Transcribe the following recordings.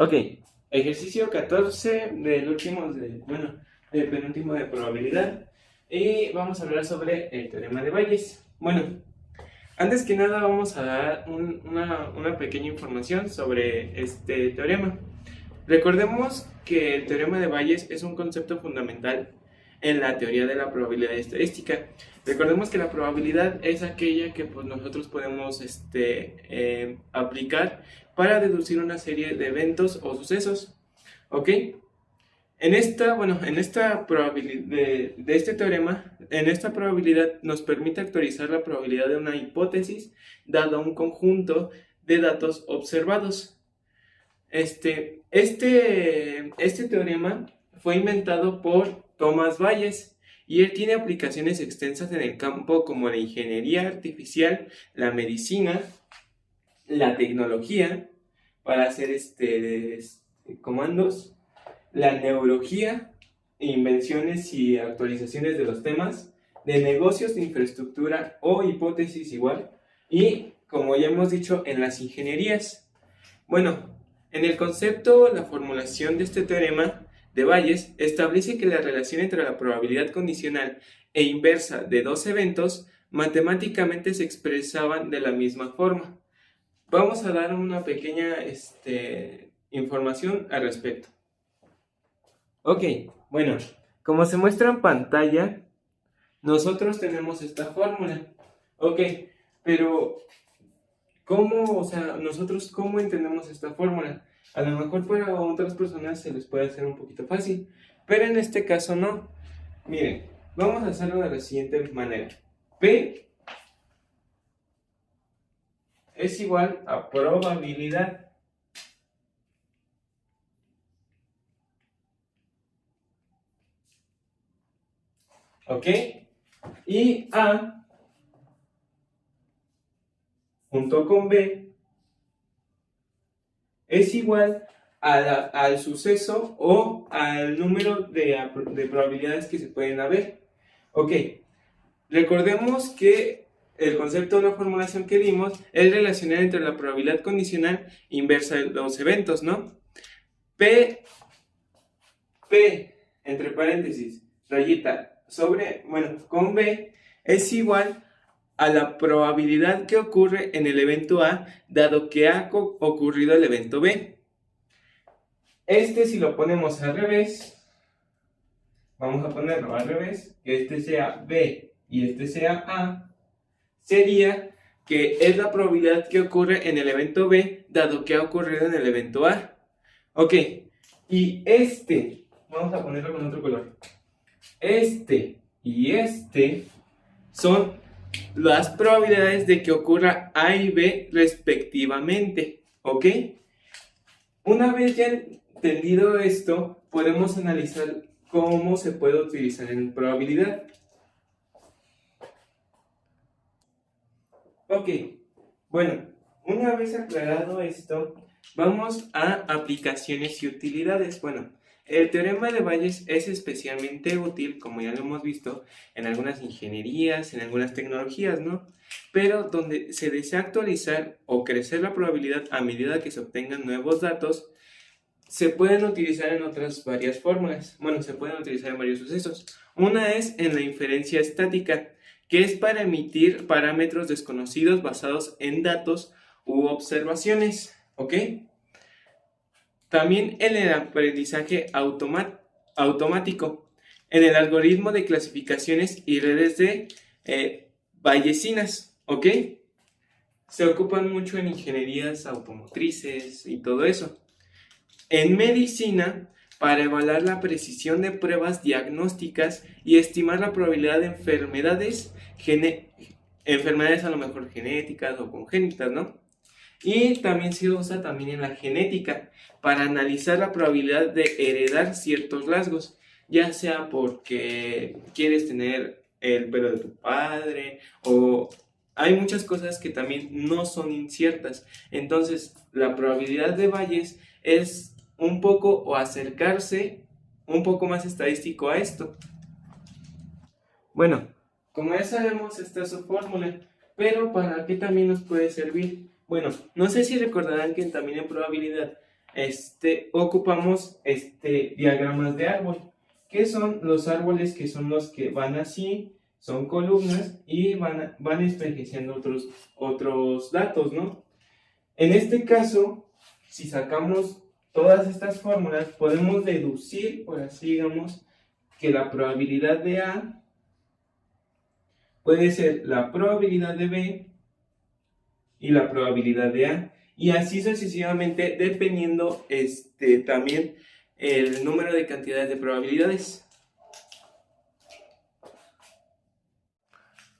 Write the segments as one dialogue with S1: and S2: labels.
S1: Ok, ejercicio 14 del último, del penúltimo de probabilidad. Y vamos a hablar sobre el teorema de Bayes. Bueno, antes que nada vamos a dar una pequeña información sobre este teorema. Recordemos que el teorema de Bayes es un concepto fundamental en la teoría de la probabilidad estadística. Recordemos que la probabilidad es aquella que pues, nosotros podemos aplicar para deducir una serie de eventos o sucesos. ¿Ok? En esta probabilidad de este teorema, en esta probabilidad nos permite actualizar la probabilidad de una hipótesis dado un conjunto de datos observados. Este teorema fue inventado por Thomas Bayes y él tiene aplicaciones extensas en el campo como la ingeniería artificial, la medicina, la tecnología para hacer comandos, la neurología, invenciones y actualizaciones de los temas, de negocios de infraestructura o hipótesis igual, y como ya hemos dicho, en las ingenierías. Bueno, en el concepto, la formulación de este teorema de Bayes establece que la relación entre la probabilidad condicional e inversa de dos eventos matemáticamente se expresaban de la misma forma. Vamos a dar una pequeña información al respecto. Ok, bueno, como se muestra en pantalla, nosotros tenemos esta fórmula. Ok, pero nosotros cómo entendemos esta fórmula? A lo mejor para otras personas se les puede hacer un poquito fácil, pero en este caso no. Miren, vamos a hacerlo de la siguiente manera. P es igual a probabilidad. ¿Ok? Y A junto con B es igual al suceso o al número de probabilidades que se pueden haber. Ok, recordemos que el concepto de la formulación que dimos es relacionar entre la probabilidad condicional inversa de los eventos, ¿no? P, entre paréntesis, rayita, con B es igual a la probabilidad que ocurre en el evento A, dado que ha ocurrido el evento B. Si lo ponemos al revés, vamos a ponerlo al revés, que este sea B y este sea A, sería que es la probabilidad que ocurre en el evento B, dado que ha ocurrido en el evento A. Ok, y vamos a ponerlo con otro color. Y son las probabilidades de que ocurra A y B respectivamente, ¿ok? Una vez ya entendido esto, podemos analizar cómo se puede utilizar en probabilidad. Ok, bueno, una vez aclarado esto, vamos a aplicaciones y utilidades. Bueno, el teorema de Bayes es especialmente útil, como ya lo hemos visto, en algunas ingenierías, en algunas tecnologías, ¿no? Pero donde se desea actualizar o crecer la probabilidad a medida que se obtengan nuevos datos, se pueden utilizar en otras varias fórmulas. Bueno, se pueden utilizar en varios sucesos. Una es en la inferencia estática, que es para emitir parámetros desconocidos basados en datos u observaciones, ¿ok? También en el aprendizaje automático, en el algoritmo de clasificaciones y redes de bayesianas, ¿ok? Se ocupan mucho en ingenierías automotrices y todo eso. En medicina, para evaluar la precisión de pruebas diagnósticas y estimar la probabilidad de enfermedades a lo mejor genéticas o congénitas, ¿no? Y también se usa en la genética para analizar la probabilidad de heredar ciertos rasgos, ya sea porque quieres tener el pelo de tu padre o hay muchas cosas que también no son inciertas. Entonces, la probabilidad de Bayes es un poco o acercarse un poco más estadístico a esto. Bueno, como ya sabemos, esta es su fórmula, pero ¿para qué también nos puede servir? Bueno, no sé si recordarán que también en probabilidad ocupamos diagramas de árbol. ¿Qué son los árboles? Que son los que van así, son columnas y van envejeciendo otros datos, ¿no? En este caso, si sacamos todas estas fórmulas, podemos deducir, por así digamos, que la probabilidad de A puede ser la probabilidad de B y la probabilidad de A. Y así sucesivamente, dependiendo también el número de cantidades de probabilidades.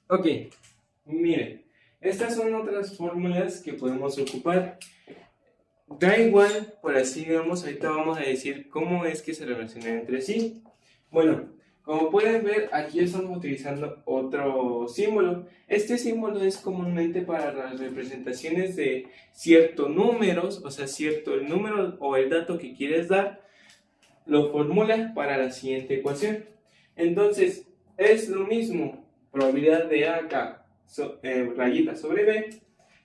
S1: Ok, miren, estas son otras fórmulas que podemos ocupar. Da igual, por así digamos, ahorita vamos a decir cómo es que se relacionan entre sí. Bueno, como pueden ver, aquí estamos utilizando otro símbolo. Este símbolo es comúnmente para las representaciones de ciertos números, o sea, el número o el dato que quieres dar, lo formula para la siguiente ecuación. Entonces, es lo mismo, probabilidad de A acá, rayita sobre B,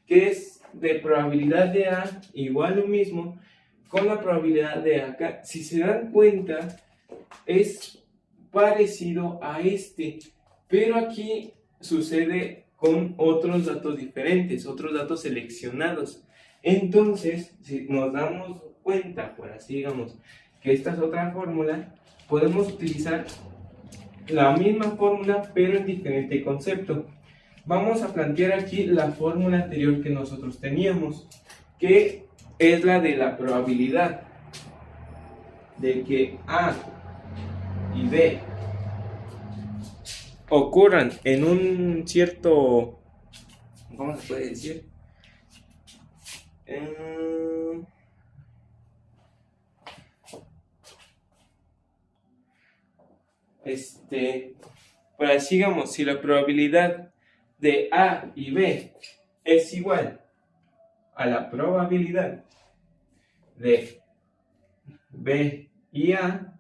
S1: que es de probabilidad de A igual lo mismo con la probabilidad de acá. Si se dan cuenta, es parecido a pero aquí sucede con otros datos diferentes, otros datos seleccionados. Entonces, si nos damos cuenta, por así digamos, que esta es otra fórmula, podemos utilizar la misma fórmula pero en diferente concepto. Vamos a plantear aquí la fórmula anterior que nosotros teníamos, que es la de la probabilidad de que A y B ocurran en un cierto, ¿cómo se puede decir? Pues así digamos, si la probabilidad de A y B es igual a la probabilidad de B y A,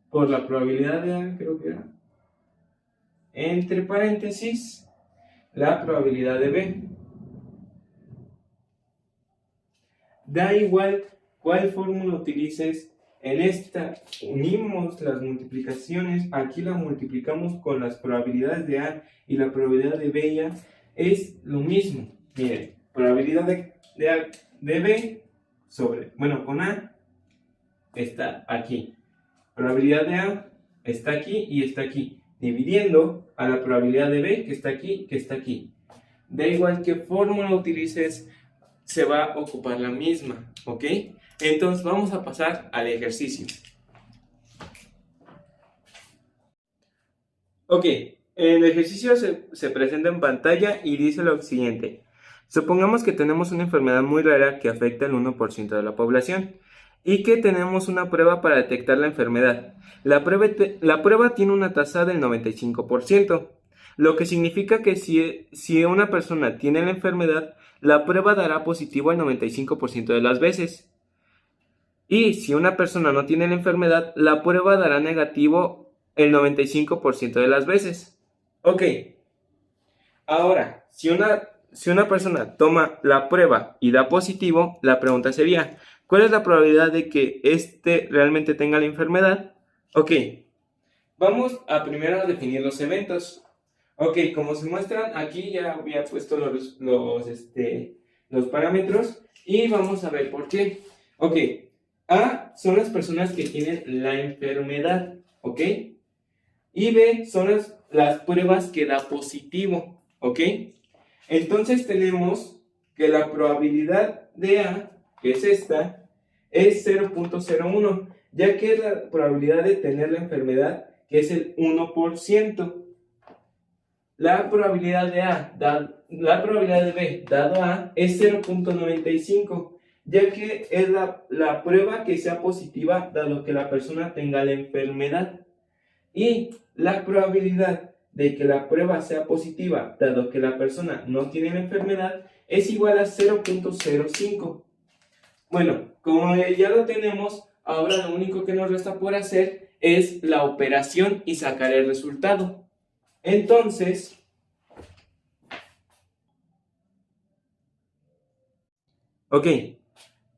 S1: por la probabilidad de A, creo que era, entre paréntesis, la probabilidad de B. Da igual cuál fórmula utilices, en esta unimos las multiplicaciones, aquí la multiplicamos con las probabilidades de A y la probabilidad de B y A, es lo mismo. Miren, probabilidad de B con A está aquí. Probabilidad de A está aquí y está aquí, dividiendo a la probabilidad de B que está aquí, que está aquí. Da igual qué fórmula utilices, se va a ocupar la misma, ¿ok? Entonces vamos a pasar al ejercicio. Ok, el ejercicio se presenta en pantalla y dice lo siguiente. Supongamos que tenemos una enfermedad muy rara que afecta al 1% de la población y que tenemos una prueba para detectar la enfermedad. La prueba tiene una tasa del 95%, lo que significa que si una persona tiene la enfermedad, la prueba dará positivo el 95% de las veces. Y si una persona no tiene la enfermedad, la prueba dará negativo el 95% de las veces. Ok, ahora, si una persona toma la prueba y da positivo, la pregunta sería, ¿cuál es la probabilidad de que realmente tenga la enfermedad? Ok, vamos a primero definir los eventos. Ok, como se muestran, aquí ya había puesto los parámetros y vamos a ver por qué. Ok, A son las personas que tienen la enfermedad, ¿ok? Y B son las pruebas que da positivo, ¿ok? Entonces tenemos que la probabilidad de A, que es esta, es 0.01, ya que es la probabilidad de tener la enfermedad, que es el 1%. La probabilidad la probabilidad de B dado A es 0.95, ya que es la prueba que sea positiva dado que la persona tenga la enfermedad. Y la probabilidad de que la prueba sea positiva dado que la persona no tiene la enfermedad es igual a 0.05. Bueno, como ya lo tenemos, ahora lo único que nos resta por hacer es la operación y sacar el resultado. Entonces, Ok,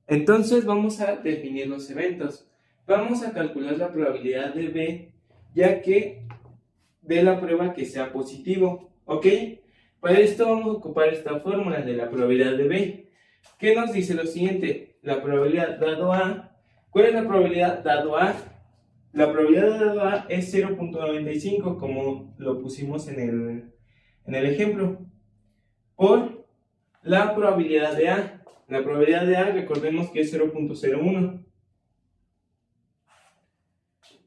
S1: entonces vamos a definir los eventos. Vamos a calcular la probabilidad de B, ya que de la prueba que sea positivo. Ok, para esto vamos a ocupar esta fórmula de la probabilidad de B, que nos dice lo siguiente: la probabilidad dado A. ¿Cuál es la probabilidad dado A? La probabilidad dado A es 0.95, como lo pusimos en el ejemplo, por la probabilidad de A. La probabilidad de A, recordemos que es 0.01,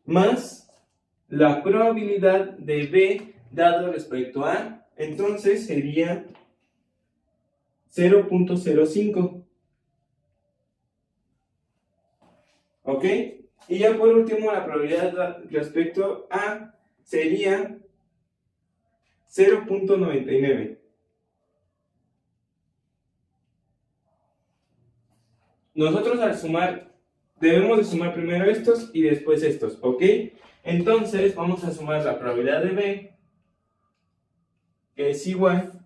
S1: más la probabilidad de B dado respecto a A, entonces sería 0.05. ¿Ok? Y ya por último, la probabilidad respecto a sería 0.99. Nosotros al sumar, debemos de sumar primero estos y después estos, ¿ok? Entonces vamos a sumar la probabilidad de B, que es igual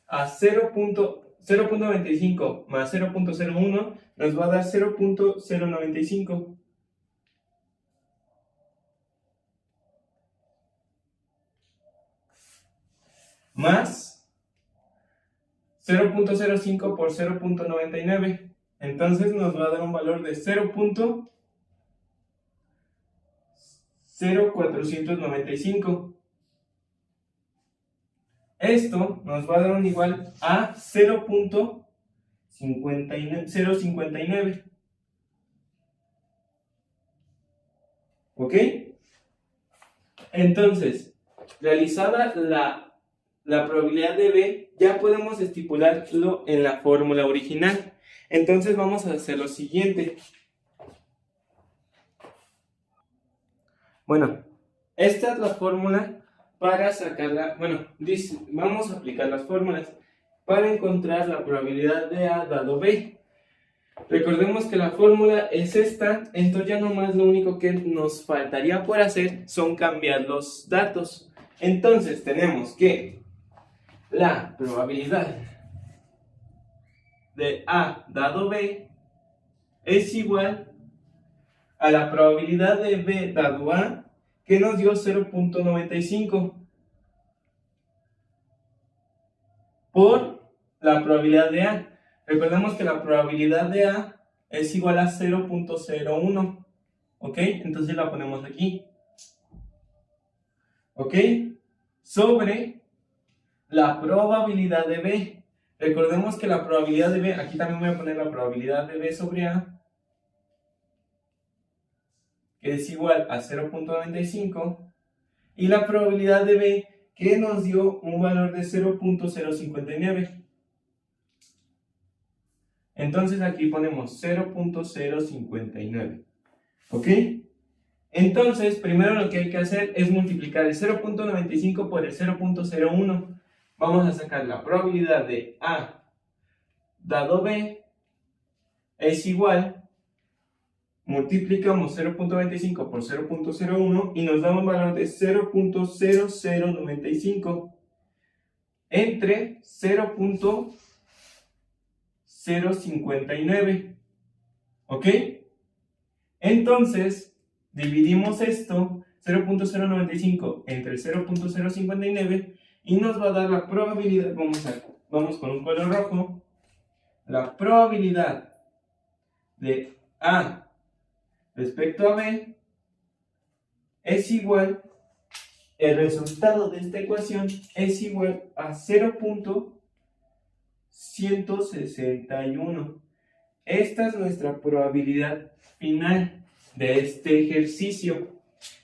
S1: a 0.95 más 0.01, nos va a dar 0.095. Más 0.05 por 0.99. Entonces nos va a dar un valor de 0.0495. Esto nos va a dar un igual a 0.059. ¿Ok? Entonces, realizada la probabilidad de B, ya podemos estipularlo en la fórmula original. Entonces vamos a hacer lo siguiente. Bueno, esta es la fórmula para sacarla. Bueno, vamos a aplicar las fórmulas para encontrar la probabilidad de A dado B. Recordemos que la fórmula es esta, entonces ya nomás lo único que nos faltaría por hacer son cambiar los datos. Entonces tenemos que la probabilidad de A dado B es igual a la probabilidad de B dado A, que nos dio 0.95, por la probabilidad de A. Recordemos que la probabilidad de A es igual a 0.01. ¿Ok? Entonces la ponemos aquí. ¿Ok? Sobre la probabilidad de B. Recordemos que la probabilidad de B, aquí también voy a poner la probabilidad de B sobre A, que es igual a 0.95, y la probabilidad de B, que nos dio un valor de 0.059. Entonces aquí ponemos 0.059. ¿Ok? Entonces, primero lo que hay que hacer es multiplicar el 0.95 por el 0.01. Vamos a sacar la probabilidad de A dado B es igual, multiplicamos 0.95 por 0.01 y nos da un valor de 0.0095 entre 0.059. ¿Ok? Entonces, dividimos esto, 0.095 entre 0.059, y nos va a dar la probabilidad. Vamos con un color rojo. La probabilidad de A respecto a B es igual, el resultado de esta ecuación es igual a 0.161. Esta es nuestra probabilidad final de este ejercicio.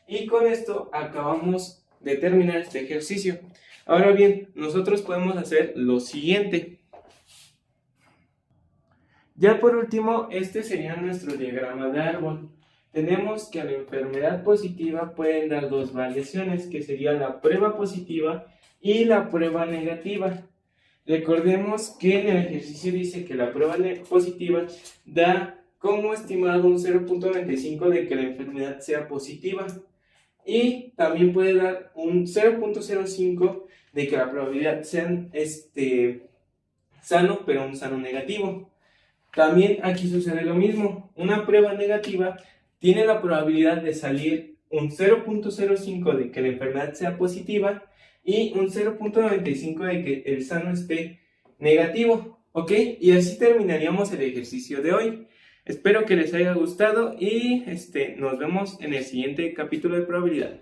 S1: Y con esto acabamos de terminar este ejercicio. Ahora bien, nosotros podemos hacer lo siguiente. Ya por último, este sería nuestro diagrama de árbol. Tenemos que a la enfermedad positiva pueden dar dos variaciones, que sería la prueba positiva y la prueba negativa. Recordemos que en el ejercicio dice que la prueba positiva da como estimado un 0.95 de que la enfermedad sea positiva, y también puede dar un 0.05 de que la probabilidad sea sano, pero un sano negativo. También aquí sucede lo mismo. Una prueba negativa tiene la probabilidad de salir un 0.05 de que la enfermedad sea positiva y un 0.95 de que el sano esté negativo, ¿ok? Y así terminaríamos el ejercicio de hoy. Espero que les haya gustado y nos vemos en el siguiente capítulo de probabilidad.